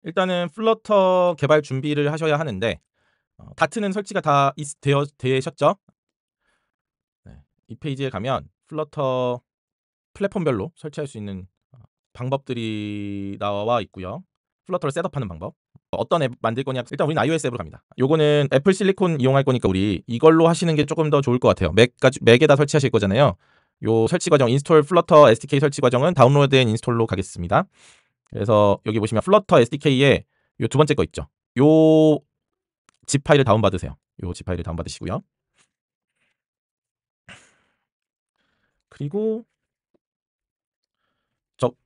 일단은 플러터 개발 준비를 하셔야 하는데 다트는 설치가 다 되셨죠? 네. 이 페이지에 가면 플러터 플랫폼별로 설치할 수 있는 방법들이 나와 있고요. 플러터를 셋업하는 방법. 어떤 앱 만들 거냐. 일단 우리는 iOS 앱으로 갑니다. 요거는 애플 실리콘 이용할 거니까 우리 이걸로 하시는 게 조금 더 좋을 것 같아요. 맥에다 설치하실 거잖아요. 요 설치 과정 인스톨 플러터 SDK 설치 과정은 다운로드 앤 인스톨로 가겠습니다. 그래서 여기 보시면 플러터 SDK에 요 두 번째 거 있죠. 요 zip 파일을 다운받으세요. 요 zip 파일을 다운받으시고요. 그리고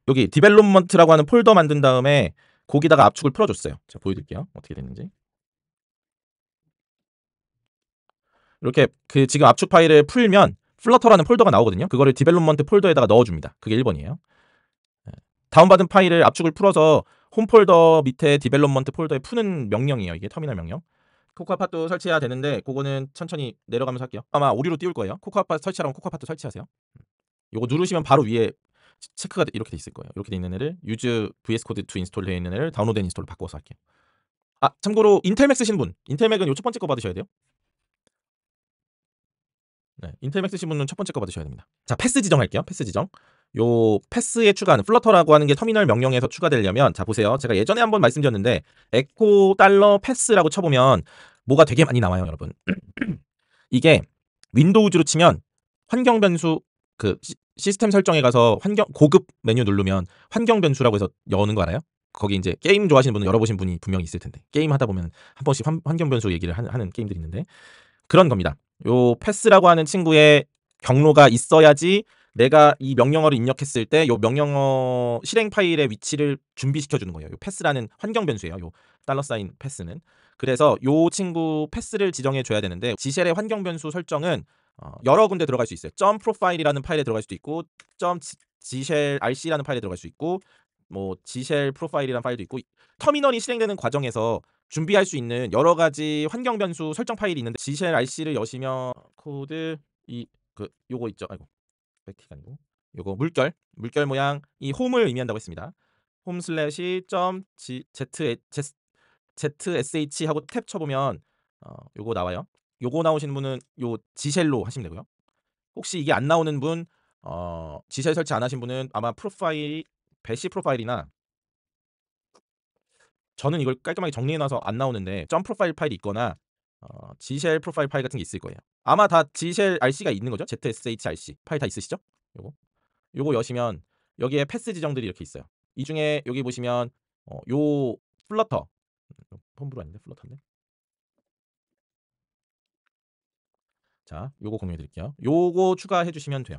여기 디벨롭먼트라고 하는 폴더 만든 다음에 거기다가 압축을 풀어줬어요. 제가 보여드릴게요. 어떻게 됐는지. 이렇게 지금 압축 파일을 풀면 플러터라는 폴더가 나오거든요. 그거를 디벨롭먼트 폴더에다가 넣어줍니다. 그게 1번이에요. 다운받은 파일을 압축을 풀어서 홈 폴더 밑에 디벨롭먼트 폴더에 푸는 명령이에요. 이게 터미널 명령. 코코아팟도 설치해야 되는데 그거는 천천히 내려가면서 할게요. 아마 오류로 띄울 거예요. 코코아팟 설치하라면 코코아팟도 설치하세요. 요거 누르시면 바로 위에 체크가 이렇게 돼 있을 거예요. 이렇게 돼 있는 애를 use vs code to install 돼 있는 애를 다운로드 앤 인스톨로 바꿔서 할게요. 참고로 인텔맥 쓰신 분, 인텔맥은 요 첫 번째 거 받으셔야 돼요. 네, 인텔맥 쓰신 분은 첫 번째 거 받으셔야 됩니다. 자, 패스 지정할게요. 패스 지정. 요 패스에 추가하는 플러터라고 하는 게 터미널 명령에서 추가되려면 자 보세요. 제가 예전에 한번 말씀드렸는데 에코 달러 패스라고 쳐보면 뭐가 되게 많이 나와요, 여러분. 이게 윈도우즈로 치면 환경 변수 시스템 설정에 가서 고급 메뉴 누르면 환경 변수라고 해서 여는 거 알아요? 거기 이제 게임 좋아하시는 분은 열어보신 분이 분명히 있을 텐데 게임 하다 보면 한 번씩 환경 변수 얘기를 하는 게임들이 있는데 그런 겁니다. 요 패스라고 하는 친구의 경로가 있어야지 내가 이 명령어를 입력했을 때 요 명령어 실행 파일의 위치를 준비시켜 주는 거예요. 요 패스라는 환경 변수예요. 요 $사인 패스는. 그래서 요 친구 패스를 지정해 줘야 되는데 지쉘의 환경 변수 설정은 여러 군데 들어갈 수 있어요. .profile이라는 파일에 들어갈 수도 있고 .gshell rc라는 파일에 들어갈 수 있고 뭐 gshell profile이라는 파일도 있고 터미널이 실행되는 과정에서 준비할 수 있는 여러 가지 환경 변수 설정 파일이 있는데 gshell rc를 여시면 코드 요거 있죠. 아이고. 백티가 아니고 요거 물결 모양 이 홈을 의미한다고 했습니다. 홈 슬래시 zsh 하고 탭 쳐보면 요거 나와요. 요거 나오시는 분은 요 지쉘로 하시면 되고요. 혹시 이게 안 나오는 분 지쉘 설치 안 하신 분은 아마 배시 프로파일이나 저는 이걸 깔끔하게 정리해놔서 안 나오는데 점 프로파일 파일이 있거나 gshell 프로파일 파일 같은 게 있을 거예요. 아마 다 gshell rc가 있는 거죠. zshrc 파일 다 있으시죠? 요거 여시면 여기에 패스 지정들이 이렇게 있어요. 이 중에 여기 보시면 요 플러터 홈브루 아닌데 플러터인데. 자, 요거 공유해 드릴게요. 요거 추가해 주시면 돼요.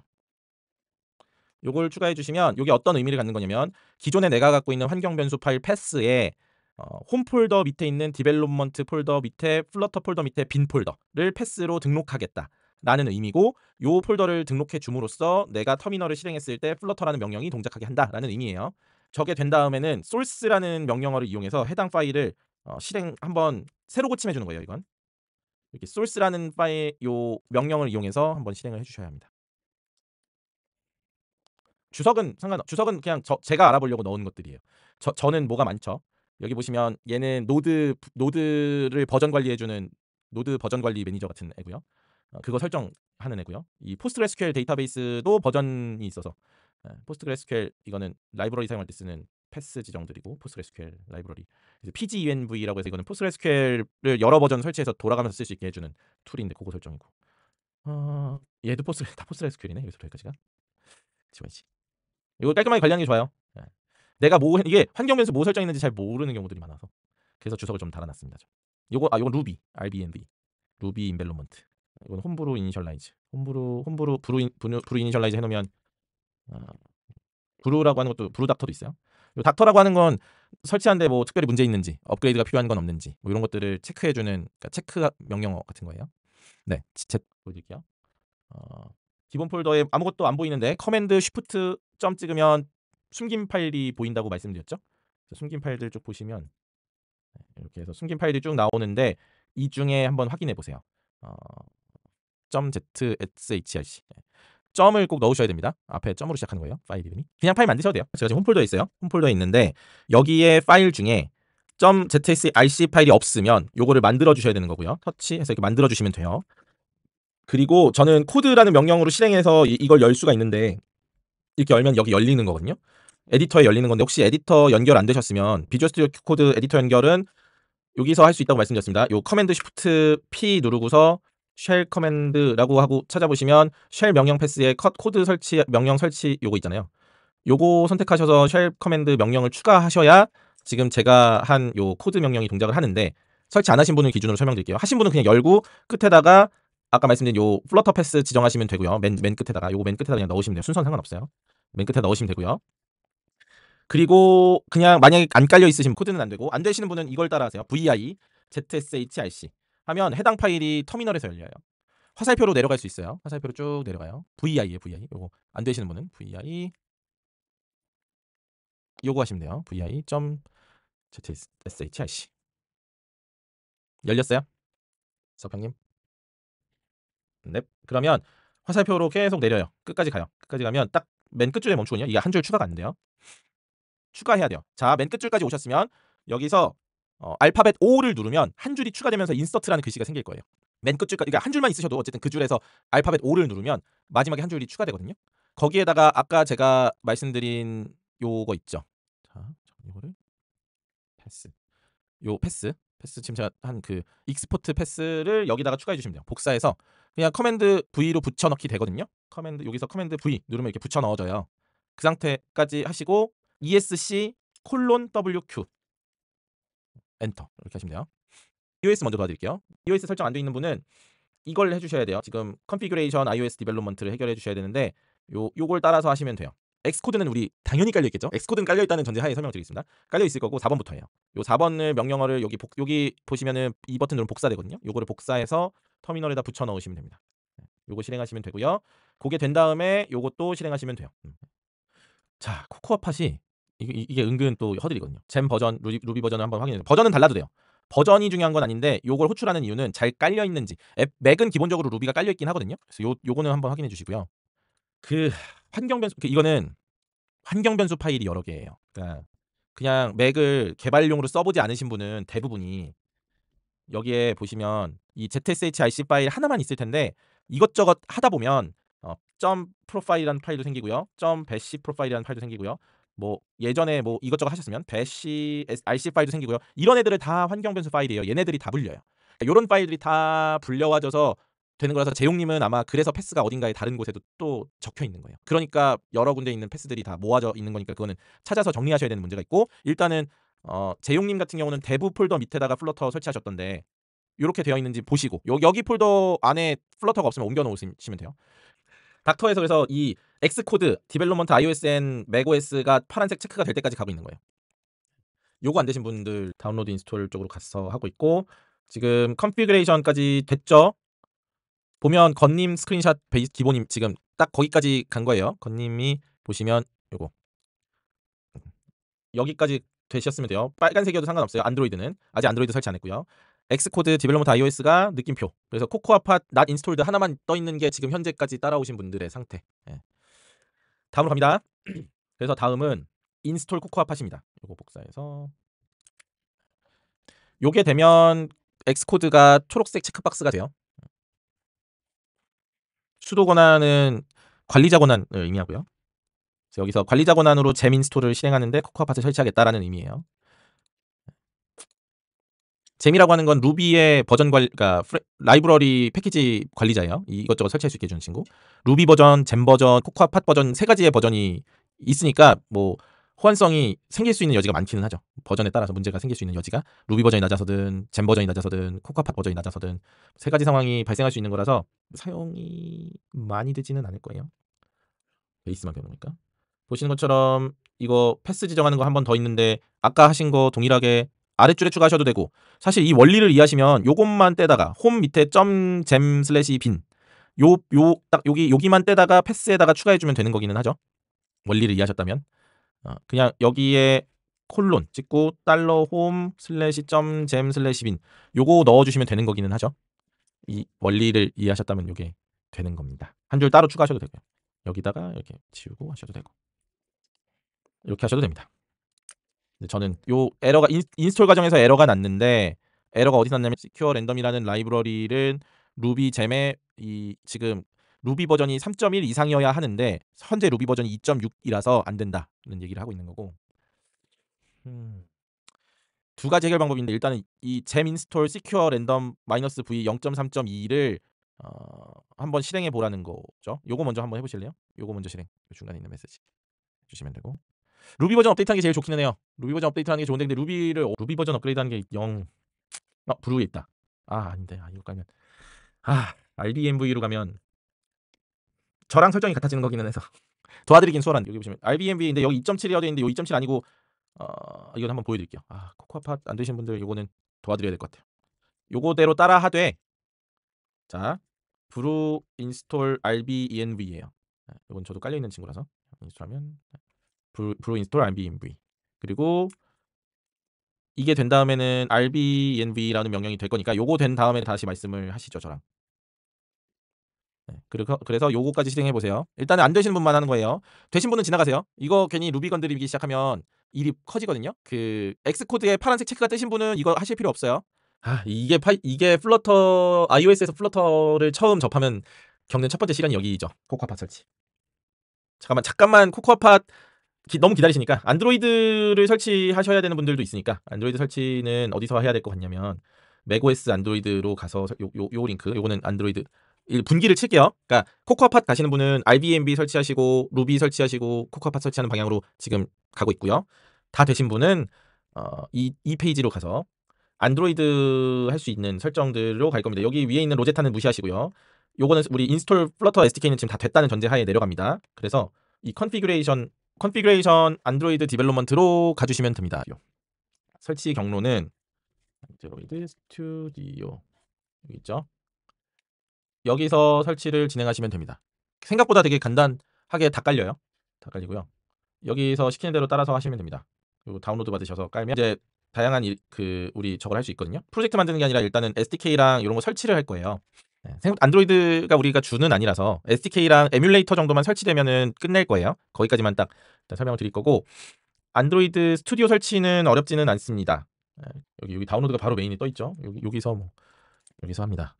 요걸 추가해 주시면 요게 어떤 의미를 갖는 거냐면 기존에 내가 갖고 있는 환경 변수 파일 패스에 홈 폴더 밑에 있는 디벨롭먼트 폴더 밑에 플러터 폴더 밑에 빈 폴더를 패스로 등록하겠다라는 의미고 요 폴더를 등록해 줌으로써 내가 터미널을 실행했을 때 플러터라는 명령이 동작하게 한다라는 의미예요. 저게 된 다음에는 source라는 명령어를 이용해서 해당 파일을 실행 한번 새로 고침해 주는 거예요, 이건. 이렇게 source라는 파일 요 명령을 이용해서 한번 실행을 해 주셔야 합니다. 주석은 그냥 제가 알아보려고 넣은 것들이에요. 저는 뭐가 많죠. 여기 보시면 얘는 노드를 버전 관리해주는 노드 버전 관리 매니저 같은 애고요. 그거 설정하는 애고요. 이 포스트그레스QL 데이터베이스도 버전이 있어서 포스트그레스QL 이거는 라이브러리 사용할 때 쓰는 패스 지정들이고 포스트그레스QL 라이브러리 PGENV라고 해서 이거는 포스트그레스QL을 여러 버전 설치해서 돌아가면서 쓸 수 있게 해주는 툴인데 그거 설정이고 얘도 다 포스트그레스QL이네. 여기서부터 여기까지가 지워야지. 이거 깔끔하게 관리하는 게 좋아요. 내가 이게 환경 변수 뭐 설정했는지 잘 모르는 경우들이 많아서 그래서 주석을 좀 달아놨습니다. 요건 루비 RBNV 루비 인벨로먼트 이건 홈브루 이니셜라이즈 홈브루 브루 이니셜라이즈 해놓으면 브루라고 하는 것도 브루 닥터도 있어요. 요 닥터라고 하는 건 설치하는데 뭐 특별히 문제 있는지 업그레이드가 필요한 건 없는지 뭐 이런 것들을 체크해주는 그러니까 체크 명령어 같은 거예요. 네, 보여드릴게요. 기본 폴더에 아무것도 안 보이는데 커맨드 쉬프트 점 찍으면 숨긴 파일이 보인다고 말씀드렸죠. 숨긴 파일들 쭉 보시면 이렇게 해서 숨긴 파일이 쭉 나오는데 이 중에 한번 확인해 보세요. .zshrc 점을 꼭 넣으셔야 됩니다. 앞에 점으로 시작하는 거예요. 파일 이름이. 그냥 파일 만드셔도 돼요. 제가 지금 홈폴더에 있어요. 홈폴더에 있는데 여기에 파일 중에 .zsrc 파일이 없으면 요거를 만들어 주셔야 되는 거고요. 터치해서 이렇게 만들어 주시면 돼요. 그리고 저는 코드라는 명령으로 실행해서 이걸 열 수가 있는데 이렇게 열면 여기 열리는 거거든요. 에디터에 열리는 건데 혹시 에디터 연결 안 되셨으면 비주얼 스튜디오 코드 에디터 연결은 여기서 할 수 있다고 말씀드렸습니다. 요 커맨드 쉬프트 P 누르고서 쉘 커맨드라고 하고 찾아보시면 쉘 명령 패스에 코드 설치 명령 설치 요거 있잖아요. 요거 선택하셔서 쉘 커맨드 명령을 추가하셔야 지금 제가 한 요 코드 명령이 동작을 하는데 설치 안 하신 분을 기준으로 설명드릴게요. 하신 분은 그냥 열고 끝에다가 아까 말씀드린 요 플러터 패스 지정하시면 되고요. 맨 끝에다가 요거 맨 끝에다 그냥 넣으시면 돼요. 순서는 상관없어요. 맨 끝에 넣으시면 되고요. 그리고 그냥 만약에 안 깔려 있으시면 코드는 안 되고 안 되시는 분은 이걸 따라 하세요. vi zshrc 하면 해당 파일이 터미널에서 열려요. 화살표로 내려갈 수 있어요. 화살표로 쭉 내려가요. vi에 vi. 요거 안 되시는 분은 vi 요거 하시면 돼요. vi.zshrc 열렸어요? 서평님. 네. 그러면 화살표로 계속 내려요. 끝까지 가요. 끝까지 가면 딱 맨 끝줄에 멈추거든요. 이게 한 줄 추가가 안 돼요. 추가해야 돼요. 자, 맨 끝줄까지 오셨으면 여기서 알파벳 O를 누르면 한 줄이 추가되면서 인서트라는 글씨가 생길 거예요. 맨 끝줄까지 그러니까 한 줄만 있으셔도 어쨌든 그 줄에서 알파벳 O를 누르면 마지막에 한 줄이 추가되거든요. 거기에다가 아까 제가 말씀드린 요거 있죠. 자, 요거를 패스. 요 패스 지금 제가 한 그 익스포트 패스를 여기다가 추가해 주시면 돼요. 복사해서 그냥 커맨드 V로 붙여 넣기 되거든요. 여기서 커맨드 V 누르면 이렇게 붙여 넣어져요. 그 상태까지 하시고 ESC WQ 엔터 이렇게 하시면 돼요. iOS 먼저 도와드릴게요. iOS 설정 안 돼 있는 분은 이걸 해주셔야 돼요. 지금 컨피규레이션 iOS 디벨롭먼트를 해결해 주셔야 되는데 요걸 따라서 하시면 돼요. 엑스코드는 우리 당연히 깔려 있겠죠. 엑스코드는 깔려 있다는 전제하에 설명드리겠습니다. 깔려 있을 거고 4번부터예요. 요 4번을 명령어를 여기 보시면은 이 버튼 누르면 복사되거든요. 요거를 복사해서 터미널에다 붙여 넣으시면 됩니다. 요거 실행하시면 되고요. 그게 된 다음에 요것도 실행하시면 돼요. 자, 코코아 팟이 이게 은근 또 허들이거든요. 잼 버전, 루비 버전을 한번 확인해. 버전은 달라도 돼요. 버전이 중요한 건 아닌데 요걸 호출하는 이유는 잘 깔려 있는지. 맥은 기본적으로 루비가 깔려 있긴 하거든요. 그래서 요거는 한번 확인해 주시고요. 그 환경 변수 이거는 환경 변수 파일이 여러 개예요. 그러니까 그냥 맥을 개발용으로 써보지 않으신 분은 대부분이 여기에 보시면 이 ZSHIC 파일 하나만 있을 텐데 이것저것 하다 보면 점 프로파일이라는 파일도 생기고요. 점 배시 프로파일이라는 파일도 생기고요. 뭐 예전에 뭐 이것저것 하셨으면 배시 RC 파일도 생기고요. 이런 애들을 다 환경 변수 파일이에요. 얘네들이 다 불려요. 이런 파일들이 다 불려와져서 되는 거라서 재용님은 아마 그래서 패스가 어딘가에 다른 곳에도 또 적혀 있는 거예요. 그러니까 여러 군데 있는 패스들이 다 모아져 있는 거니까 그거는 찾아서 정리하셔야 되는 문제가 있고 일단은 재용님 같은 경우는 대부 폴더 밑에다가 플러터 설치하셨던데 요렇게 되어 있는지 보시고 여기 폴더 안에 플러터가 없으면 옮겨 놓으시면 돼요. 닥터에서 그래서 이 엑스코드 디벨롭먼트 iOS 앤 맥OS가 파란색 체크가 될 때까지 가고 있는 거예요. 요거 안 되신 분들 다운로드 인스톨 쪽으로 가서 하고 있고 지금 컨피그레이션까지 됐죠? 보면 건님 스크린샷 베이스 기본임 지금 딱 거기까지 간 거예요. 건님이 보시면 요거 여기까지 되셨으면 돼요. 빨간색이어도 상관없어요. 안드로이드는 아직 안드로이드 설치 안 했고요. 엑스코드 디벨롭먼트 iOS가 느낌표. 그래서 코코아팟 not installed 하나만 떠 있는 게 지금 현재까지 따라오신 분들의 상태. 예. 다음으로 갑니다. 그래서 다음은 인스톨 코코아팟입니다. 요거 복사해서 요게 되면 엑스코드가 초록색 체크박스가 돼요. 수도 권한은 관리자 권한을 의미하고요. 그래서 여기서 관리자 권한으로 잼 인스톨을 실행하는데 코코아팟을 설치하겠다라는 의미예요. 잼이라고 하는 건 루비의 버전 그러니까 라이브러리 패키지 관리자예요. 이것저것 설치할 수 있게 해주는 친구. 루비 버전, 잼 버전, 코코아팟 버전 세 가지의 버전이 있으니까 뭐 호환성이 생길 수 있는 여지가 많기는 하죠. 버전에 따라서 문제가 생길 수 있는 여지가 루비 버전이 낮아서든 잼 버전이 낮아서든 코코아팟 버전이 낮아서든 세 가지 상황이 발생할 수 있는 거라서 사용이 많이 되지는 않을 거예요. 베이스만 배우니까. 보시는 것처럼 이거 패스 지정하는 거 한 번 더 있는데 아까 하신 거 동일하게 아랫줄에 추가하셔도 되고 사실 이 원리를 이해하시면 요것만 떼다가 홈 밑에 .gem /bin 딱 여기만 떼다가 패스에다가 추가해주면 되는 거기는 하죠. 원리를 이해하셨다면 그냥 여기에 콜론 찍고 $홈 /gem /bin 요거 넣어주시면 되는 거기는 하죠. 이 원리를 이해하셨다면 요게 되는 겁니다. 한 줄 따로 추가하셔도 되고요. 여기다가 이렇게 지우고 하셔도 되고 이렇게 하셔도 됩니다. 저는 요 에러가 인스톨 과정에서 에러가 났는데 에러가 어디서 났냐면 시큐어 랜덤이라는 라이브러리를 루비 잼에 이 지금 루비 버전이 3.1 이상이어야 하는데 현재 루비 버전이 2.6이라서 안 된다는 얘기를 하고 있는 거고. 두 가지 해결 방법인데 일단은 이 잼 인스톨 시큐어 랜덤 -v 0.3.2를 한번 실행해 보라는 거죠. 요거 먼저 한번 해 보실래요? 요거 먼저 실행. 중간에 있는 메시지 주시면 되고. 루비 버전 업데이트하는 게 제일 좋기는 해요. 루비 버전 업데이트하는 게 좋은데 근데 루비 버전 업그레이드하는 게 브루에 있다. 아닌데. 이거 깔면 RBMV로 가면 저랑 설정이 같아지는 거기는 해서 도와드리긴 수월한데 여기 보시면 RBMV인데 여기 2.7이어야 되는데 요 2.7 아니고 이건 한번 보여드릴게요. 코코아팟 안 되신 분들 요거는 도와드려야 될 것 같아요. 요거대로 따라 하되 자 브루 인스톨 RBENV예요. 이건 저도 깔려 있는 친구라서 인스톨하면 브루 인스톨 RBENV 그리고 이게 된 다음에는 RBENV라는 명령이 될 거니까 요거 된 다음에 다시 말씀을 하시죠 저랑. 그래서 요거까지 실행해 보세요. 일단은 안 되시는 분만 하는 거예요. 되신 분은 지나가세요. 이거 괜히 루비 건드리기 시작하면 일이 커지거든요. 그 X코드에 파란색 체크가 뜨신 분은 이거 하실 필요 없어요. 이게 플러터 iOS에서 플러터를 처음 접하면 겪는 첫 번째 시련이 여기죠. 코코아팟 설치. 잠깐만 코코아팟 너무 기다리시니까 안드로이드를 설치하셔야 되는 분들도 있으니까 안드로이드 설치는 어디서 해야 될 것 같냐면 맥OS 안드로이드로 가서 요 링크 요거는 안드로이드 분기를 칠게요. 그러니까 코코아팟 가시는 분은 RBMB 설치하시고 루비 설치하시고 코코아팟 설치하는 방향으로 지금 가고 있고요. 다 되신 분은 이 페이지로 가서 안드로이드 할 수 있는 설정들로 갈 겁니다. 여기 위에 있는 로제타는 무시하시고요. 요거는 우리 인스톨 플러터 SDK는 지금 다 됐다는 전제하에 내려갑니다. 그래서 이 컨피그레이션 안드로이드 디벨롭먼트로 가주시면 됩니다. 설치 경로는 안드로이드 스튜디오 여기 있죠. 여기서 설치를 진행하시면 됩니다. 생각보다 되게 간단하게 다 깔려요. 다 깔리고요. 여기서 시키는 대로 따라서 하시면 됩니다. 그리고 다운로드 받으셔서 깔면 이제 다양한 우리 저걸 할 수 있거든요. 프로젝트 만드는 게 아니라 일단은 SDK랑 이런 거 설치를 할 거예요. 안드로이드가 우리가 주는 아니라서 SDK랑 에뮬레이터 정도만 설치되면은 끝낼 거예요. 거기까지만 딱 일단 설명을 드릴 거고 안드로이드 스튜디오 설치는 어렵지는 않습니다. 여기 다운로드가 바로 메인에 떠 있죠. 여기서 합니다.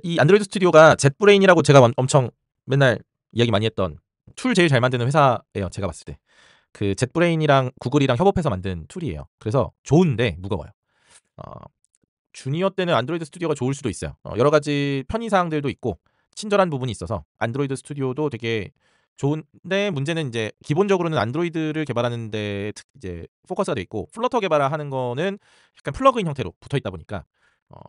이 안드로이드 스튜디오가 젯브레인이라고 제가 엄청 맨날 이야기 많이 했던 툴 제일 잘 만드는 회사예요. 제가 봤을 때. 그 젯브레인이랑 구글이랑 협업해서 만든 툴이에요. 그래서 좋은데 무거워요. 주니어 때는 안드로이드 스튜디오가 좋을 수도 있어요. 여러 가지 편의사항들도 있고 친절한 부분이 있어서 안드로이드 스튜디오도 되게 좋은데 문제는 이제 기본적으로는 안드로이드를 개발하는데 이제 포커스가 돼 있고 플러터 개발하는 거는 약간 플러그인 형태로 붙어 있다 보니까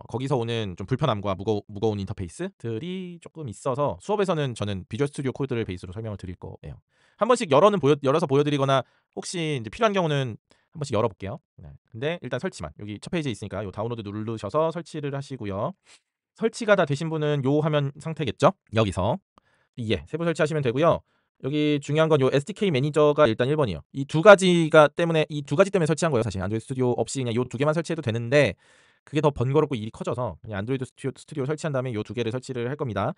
거기서 오는 좀 불편함과 무거운 인터페이스들이 조금 있어서 수업에서는 저는 비주얼 스튜디오 코드를 베이스로 설명을 드릴 거예요. 한 번씩 열어서 보여드리거나 혹시 이제 필요한 경우는 한 번씩 열어볼게요. 근데 일단 설치만 여기 첫 페이지에 있으니까 요 다운로드 누르셔서 설치를 하시고요. 설치가 다 되신 분은 요 화면 상태겠죠? 여기서 세부 설치하시면 되고요. 여기 중요한 건 요 SDK 매니저가 일단 1번이에요. 이 두 가지 때문에 설치한 거예요. 사실 안드로이드 스튜디오 없이 그냥 요 두 개만 설치해도 되는데 그게 더 번거롭고 일이 커져서 그냥 안드로이드 스튜디오 설치한 다음에 요 두 개를 설치를 할 겁니다.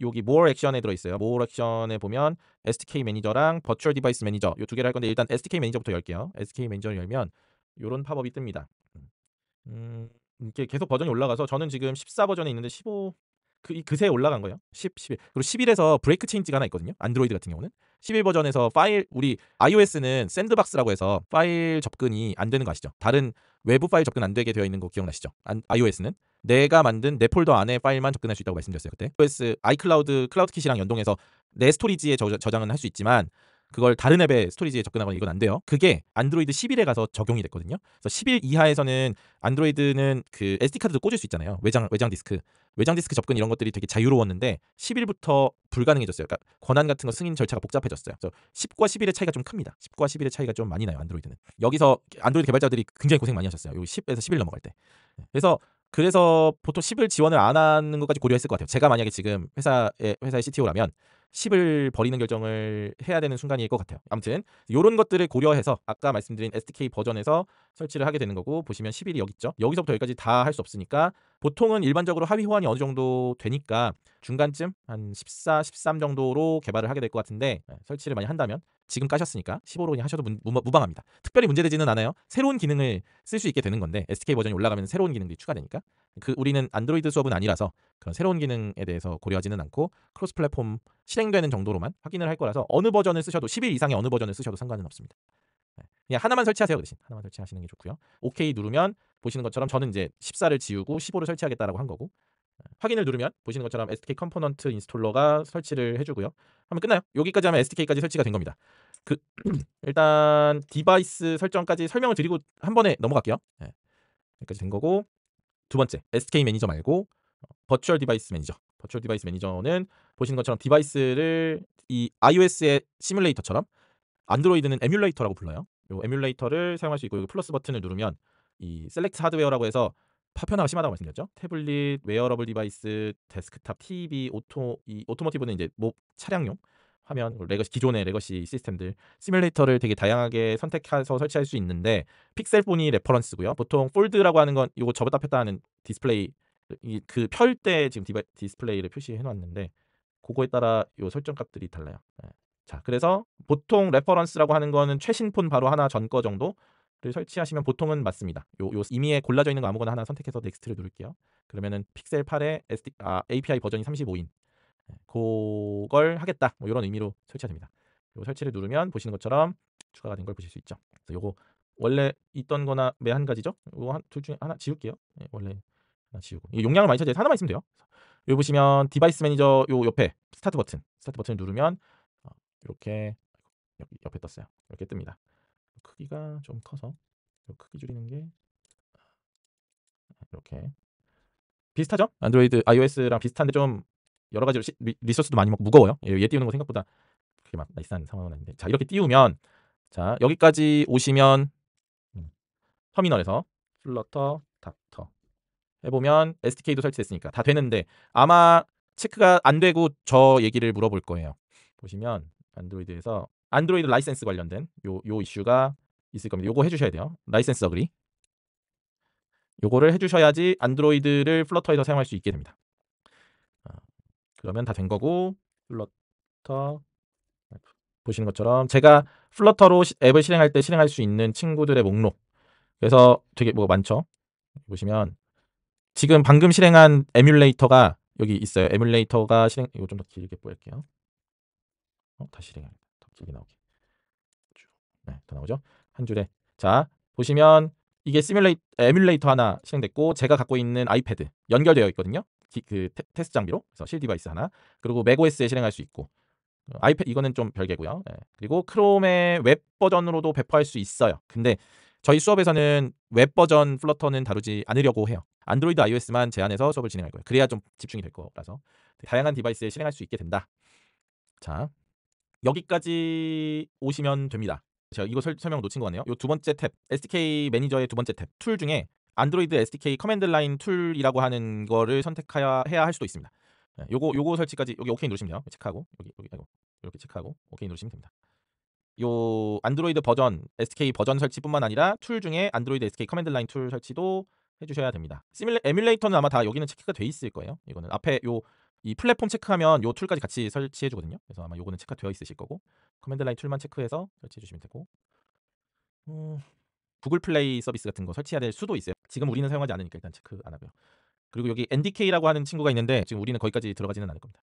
여기 More 액션에 들어있어요. More 액션에 보면 SDK 매니저랑 버추얼 디바이스 매니저 요 두 개를 할 건데 일단 SDK 매니저부터 열게요. SDK 매니저를 열면 요런 팝업이 뜹니다. 이게 계속 버전이 올라가서 저는 지금 14 버전에 있는데 15 그새 올라간 거예요. 10, 11. 그리고 11에서 브레이크 체인지가 하나 있거든요. 안드로이드 같은 경우는 11 버전에서 우리 iOS는 샌드박스라고 해서 파일 접근이 안 되는 거 아시죠? 다른 외부 파일 접근 안 되게 되어 있는 거 기억나시죠? iOS는 내가 만든 내 폴더 안에 파일만 접근할 수 있다고 말씀드렸어요 그때. iOS 클라우드킷이랑 연동해서 내 스토리지에 저장은 할 수 있지만 그걸 다른 앱의 스토리지에 접근하거나 이건 안 돼요. 그게 안드로이드 11에 가서 적용이 됐거든요. 그래서 11 이하에서는 안드로이드는 그 SD 카드도 꽂을 수 있잖아요. 외장 디스크 접근 이런 것들이 되게 자유로웠는데 10일부터 불가능해졌어요. 그러니까 권한 같은 거 승인 절차가 복잡해졌어요. 그래서 10과 11의 차이가 좀 큽니다. 10과 11의 차이가 좀 많이 나요. 안드로이드는. 여기서 안드로이드 개발자들이 굉장히 고생 많이 하셨어요. 요 10에서 11 넘어갈 때. 그래서 보통 10을 지원을 안 하는 것까지 고려했을 것 같아요. 제가 만약에 지금 회사의 CTO라면 10을 버리는 결정을 해야 되는 순간일 것 같아요. 아무튼 이런 것들을 고려해서 아까 말씀드린 SDK 버전에서 설치를 하게 되는 거고 보시면 11이 여기 있죠. 여기서부터 여기까지 다 할 수 없으니까 보통은 일반적으로 하위 호환이 어느 정도 되니까 중간쯤 한 14, 13 정도로 개발을 하게 될 것 같은데 설치를 많이 한다면 지금 까셨으니까 15로 그냥 하셔도 무방합니다. 특별히 문제되지는 않아요. 새로운 기능을 쓸 수 있게 되는 건데 SDK 버전이 올라가면 새로운 기능들이 추가되니까 우리는 안드로이드 수업은 아니라서 그런 새로운 기능에 대해서 고려하지는 않고 크로스 플랫폼 실행되는 정도로만 확인을 할 거라서 어느 버전을 쓰셔도 11 이상의 어느 버전을 쓰셔도 상관은 없습니다. 그냥 하나만 설치하세요. 그 대신 하나만 설치하시는 게 좋고요. 오케이 누르면 보시는 것처럼 저는 이제 14를 지우고 15를 설치하겠다라고 한 거고 확인을 누르면 보시는 것처럼 SDK 컴포넌트 인스톨러가 설치를 해주고요. 하면 끝나요. 여기까지 하면 SDK까지 설치가 된 겁니다. 일단 디바이스 설정까지 설명을 드리고 한 번에 넘어갈게요. 여기까지 된 거고 두 번째 SDK 매니저 말고 버추얼 디바이스 매니저. 버추얼 디바이스 매니저는 보시는 것처럼 디바이스를 이 iOS의 시뮬레이터처럼 안드로이드는 에뮬레이터라고 불러요. 이 에뮬레이터를 사용할 수 있고 여기 플러스 버튼을 누르면 이 셀렉트 하드웨어라고 해서 파편화가 심하다고 말씀드렸죠. 태블릿, 웨어러블 디바이스, 데스크탑, TV, 오토모티브는 이제 뭐 차량용 화면, 기존의 레거시 시스템들 시뮬레이터를 되게 다양하게 선택해서 설치할 수 있는데 픽셀폰이 레퍼런스고요. 보통 폴드라고 하는 건 이거 접었다 폈다 하는 디스플레이 그 펼 때 지금 디스플레이를 표시해 놨는데 그거에 따라 요 설정 값들이 달라요. 자, 그래서 보통 레퍼런스라고 하는 거는 최신 폰 바로 하나 전 거 정도를 설치하시면 보통은 맞습니다. 요 이미에 골라져 있는 거 아무거나 하나 선택해서 넥스트를 누를게요. 그러면은 픽셀 8에 API 버전이 35인 그걸 하겠다. 뭐 이런 의미로 설치가 됩니다. 요 설치를 누르면 보시는 것처럼 추가가 된 걸 보실 수 있죠. 그래서 요거 원래 있던 거나 매 한 가지죠. 요거 둘 중에 하나 지울게요. 원래 하나 지우고. 이 용량을 많이 차지해서 하나만 있으면 돼요. 여기 보시면 디바이스 매니저 요 옆에 스타트 버튼을 누르면 이렇게 여기 옆에 떴어요. 이렇게 뜹니다. 크기가 좀 커서 크기 줄이는 게 이렇게 비슷하죠? 안드로이드, iOS랑 비슷한데 좀 여러 가지로 리소스도 많이 먹고 무거워요. 얘 띄우는 거 생각보다 그렇게 막 나이스한 상황은 아닌데 자 이렇게 띄우면 자 여기까지 오시면 터미널에서 플러터 닥터 해보면 SDK도 설치됐으니까 다 되는데 아마 체크가 안 되고 저 얘기를 물어볼 거예요. 보시면 안드로이드에서 안드로이드 라이센스 관련된 요 이슈가 있을 겁니다. 요거 해주셔야 돼요. 라이센스 어그리. 요거를 해주셔야지 안드로이드를 플러터에서 사용할 수 있게 됩니다. 그러면 다 된 거고 플러터 보시는 것처럼 제가 플러터로 앱을 실행할 때 실행할 수 있는 친구들의 목록 그래서 되게 뭐 많죠. 보시면 지금 방금 실행한 에뮬레이터가 여기 있어요. 에뮬레이터가 실행 이거 좀 더 길게 보일게요. 다시 실행합니다. 더 길게 나오게. 네, 더 나오죠. 한 줄에 자 보시면 이게 에뮬레이터 하나 실행됐고 제가 갖고 있는 아이패드 연결되어 있거든요. 그 테스트 장비로 그래서 실 디바이스 하나 그리고 맥OS에 실행할 수 있고 아이패드 이거는 좀 별개고요. 그리고 크롬의 웹 버전으로도 배포할 수 있어요. 근데 저희 수업에서는 웹 버전 플러터는 다루지 않으려고 해요. 안드로이드, iOS만 제한해서 수업을 진행할 거예요. 그래야 좀 집중이 될 거라서 다양한 디바이스에 실행할 수 있게 된다. 자 여기까지 오시면 됩니다. 제가 이거 설명 놓친 것 같네요. 요 두 번째 탭 SDK 매니저의 두 번째 탭 툴 중에 안드로이드 SDK 커맨드 라인 툴이라고 하는 거를 선택해야 할 수도 있습니다. 요거 설치까지 여기 오케이 누르시면 돼요. 체크하고 여기 아이고 이렇게 체크하고 오케이 누르시면 됩니다. 요 안드로이드 버전 SDK 버전 설치뿐만 아니라 툴 중에 안드로이드 SDK 커맨드 라인 툴 설치도 해주셔야 됩니다. 에뮬레이터는 아마 다 여기는 체크가 돼 있을 거예요. 이거는 앞에 이 플랫폼 체크하면 요 툴까지 같이 설치해 주거든요. 그래서 아마 요거는 체크가 되어 있으실 거고 커맨드 라인 툴만 체크해서 설치해 주시면 되고 구글 플레이 서비스 같은 거 설치해야 될 수도 있어요. 지금 우리는 사용하지 않으니까 일단 체크 안 하고요. 그리고 여기 NDK라고 하는 친구가 있는데 지금 우리는 거기까지 들어가지는 않을 겁니다.